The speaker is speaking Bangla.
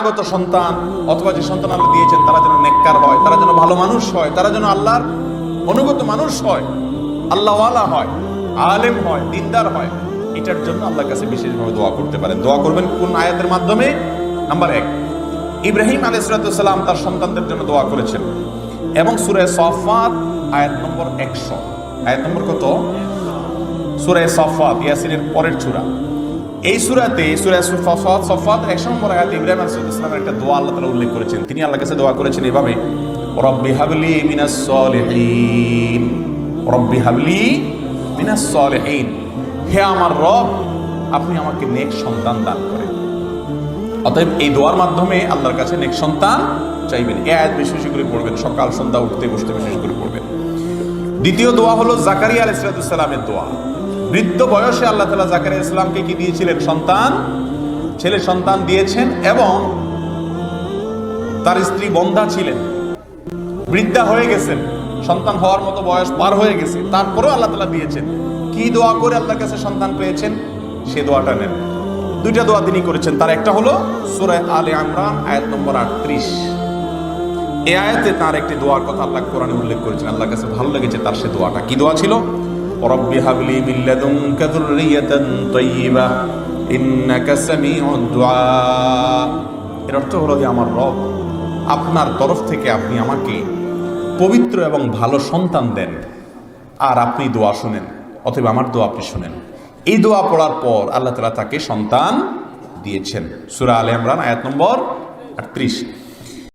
আগত সন্তান অথবা যে সন্তান আল্লাহ দিয়েছেন তারা যেন নেককার হয়, তারা যেন ভালো মানুষ হয়, তারা যেন আল্লাহর অনুগত মানুষ হয়, আল্লাহওয়ালা হয়, আলেম হয়, দিনদার হয়। এটার জন্য আল্লাহর কাছে বিশেষভাবে দোয়া করতে পারেন। দোয়া করবেন কোন আয়াতের মাধ্যমে? নাম্বার 1, ইব্রাহিম আলাইহিস সালাম তার সন্তানদের জন্য দোয়া করেছেন এবং সূরা সাফফাত আয়াত নম্বর 100। আয়াত নম্বর কত? সূরা সাফফাত, ইয়াসিনের পরের সূরা। এই সূরাতে সূরা সাফফাত 100 নম্বর আয়াতে ইব্রাহিম আলাইহিস সালামের একটা দোয়া আল্লাহ তাআলা উল্লেখ করেছেন। তিনি আল্লাহর কাছে দোয়া করেছেন এভাবে, রব্বি হাবলি মিনাস সলিহিন, রব্বি হাবলি মিনাস সলিহিন, হে আমার রব আপনি আমাকে নেক সন্তান দান করেন। অতএব এই দোয়ার মাধ্যমে আল্লাহর কাছে নেক সন্তান চাইবেন। এই আয়াত বেশি বেশি করে পড়বেন, সকাল সন্ধ্যা উঠতে বসতে বেশি বেশি করে পড়বেন। দ্বিতীয় দোয়া হলো জাকারিয়া আলাইহিস সালামের দোয়া। বৃদ্ধ বয়সে আল্লাহ তাআলা জাকারিয়া আলাইহিস সালামকে কি দিয়েছিলেন? সন্তান, ছেলে সন্তান দিয়েছেন এবং তার স্ত্রী বন্ধা ছিলেন, বৃদ্ধা হয়ে গেছেন, সন্তান হওয়ার মতো বয়স পার হয়ে গেছে, তারপরেও আল্লাহ তাআলা দিয়েছেন। কি দোয়া করে আল্লাহর কাছে সন্তান পেয়েছেন সে দোয়াটা নেন। দুইটা দোয়া তিনি করেছেন, তার একটা হলো সূরা আলে ইমরান আয়াত নম্বর 38। এই আয়াতে তার একটি দোয়ার কথা আল্লাহ কোরআনে উল্লেখ করেছেন। আল্লাহর কাছে ভালো লেগেছে তার সে দোয়াটা। কি দোয়া ছিল? রব্বি হাবলি মিন লাদুনকা যুররিয়াতান তাইয়্যিবাহ ইন্নাকা সামিউদ দুআ। এর অর্থ হলো যে আমার রব আপনার তরফ থেকে আপনি আমাকে পবিত্র এবং ভালো সন্তান দেন আর আপনি দোয়া শুনেন, অথবা আমার দোয়া আপনি শুনেন। এই দোয়া পড়ার পর আল্লাহ তাআলা তাকে সন্তান দিয়েছেন। সূরা আলে ইমরান আয়াত নম্বর 38।